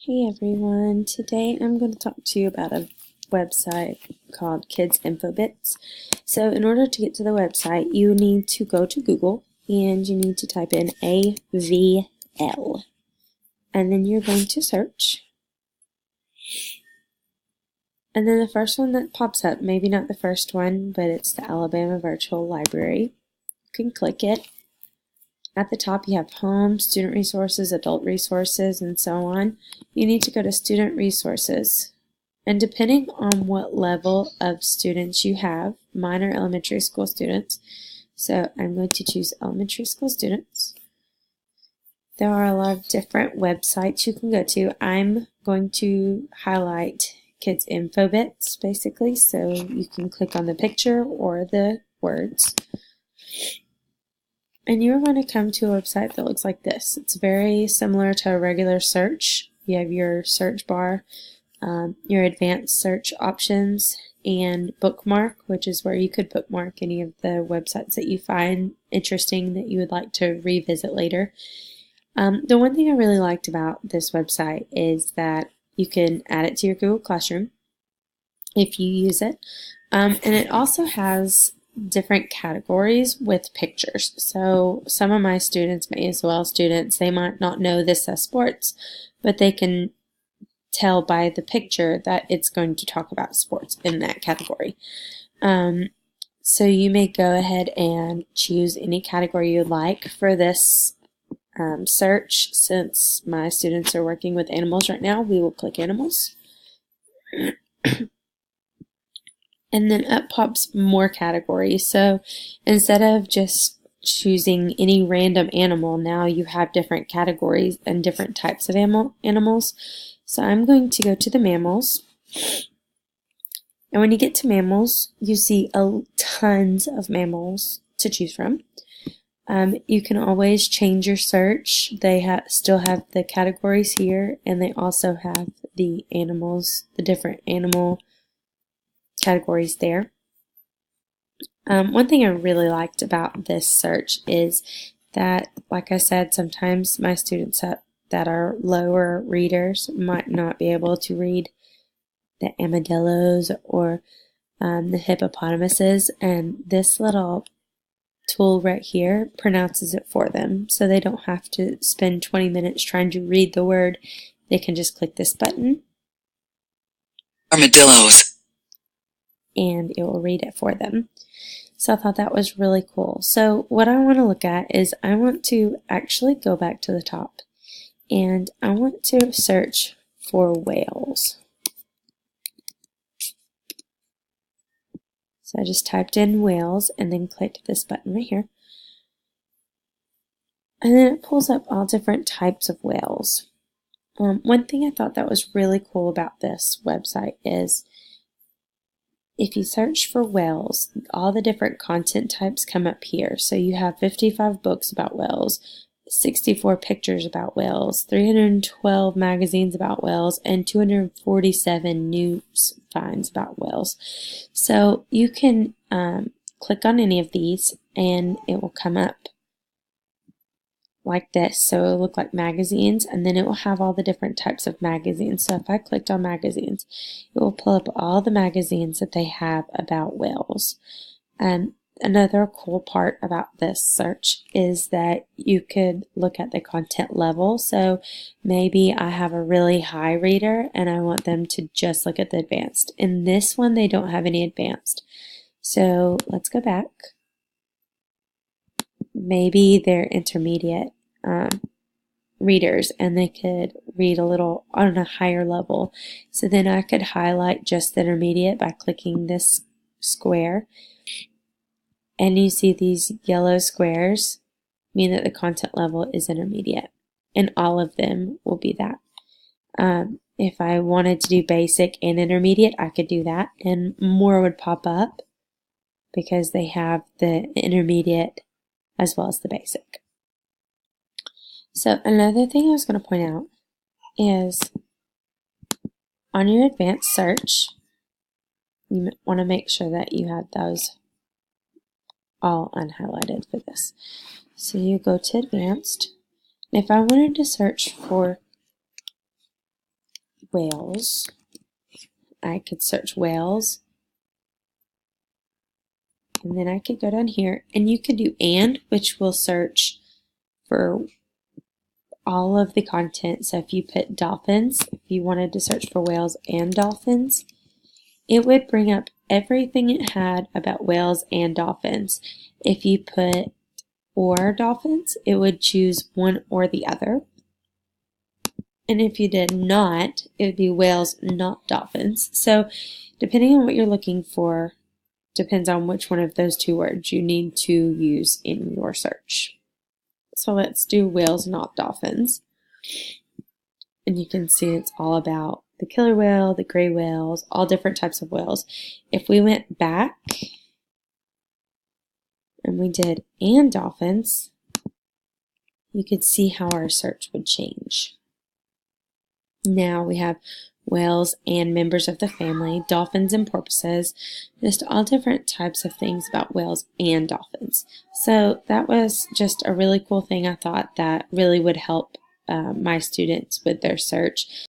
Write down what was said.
Hey everyone, today I'm going to talk to you about a website called Kidsinfobits. So in order to get to the website, you need to go to Google and you need to type in AVL. And then you're going to search. And then the first one that pops up, maybe not the first one, but it's the Alabama Virtual Library. You can click it. At the top you have home, student resources, adult resources, and so on. You need to go to student resources. And depending on what level of students you have, mine are elementary school students, so I'm going to choose elementary school students. There are a lot of different websites you can go to. I'm going to highlight Kidsinfobits basically, so you can click on the picture or the words. And you're going to come to a website that looks like this. It's very similar to a regular search. You have your search bar, your advanced search options, and bookmark, which is where you could bookmark any of the websites that you find interesting that you would like to revisit later. The one thing I really liked about this website is that you can add it to your Google Classroom if you use it. And it also has different categories with pictures. So some of my students, my ASOL students, they might not know this as sports, but they can tell by the picture that it's going to talk about sports in that category. So you may go ahead and choose any category you'd like for this search. Since my students are working with animals right now, we will click animals. And then up pops more categories. So instead of just choosing any random animal, now you have different categories and different types of animals. So I'm going to go to the mammals. And when you get to mammals, you see tons of mammals to choose from. You can always change your search. They still have the categories here, and they also have the animals, the different animal categories there. One thing I really liked about this search is that, like I said, sometimes my students that are lower readers might not be able to read the armadillos or the hippopotamuses, and this little tool right here pronounces it for them, so they don't have to spend 20 minutes trying to read the word. They can just click this button, armadillos, and it will read it for them. So I thought that was really cool. So what I want to look at is I want to actually go back to the top, and I want to search for whales. So I just typed in whales and then clicked this button right here. And then it pulls up all different types of whales. One thing I thought that was really cool about this website is if you search for whales, all the different content types come up here. So you have 55 books about whales, 64 pictures about whales, 312 magazines about whales, and 247 news finds about whales. So you can click on any of these and it will come up like this. So it'll look like magazines, and then it will have all the different types of magazines. So if I clicked on magazines, it will pull up all the magazines that they have about whales. Another cool part about this search is that you could look at the content level. So maybe I have a really high reader and I want them to just look at the advanced. In this one, they don't have any advanced. So let's go back. Maybe they're intermediate readers and they could read a little on a higher level. So then I could highlight just the intermediate by clicking this square. And you see these yellow squares mean that the content level is intermediate. And all of them will be that. If I wanted to do basic and intermediate, I could do that. And more would pop up because they have the intermediate as well as the basic. So another thing I was going to point out is on your advanced search, you want to make sure that you have those all unhighlighted for this. So you go to advanced. If I wanted to search for whales, I could search whales. And then I could go down here, and you could do and, which will search for all of the content. So if you put dolphins, if you wanted to search for whales and dolphins, it would bring up everything it had about whales and dolphins. If you put or dolphins, it would choose one or the other. And if you did not, it would be whales, not dolphins. So depending on what you're looking for, depends on which one of those two words you need to use in your search. So let's do whales, not dolphins. And you can see it's all about the killer whale, the gray whales, all different types of whales. If we went back and we did and dolphins, you could see how our search would change. Now we have whales and members of the family, dolphins and porpoises, just all different types of things about whales and dolphins. So that was just a really cool thing I thought that really would help my students with their search.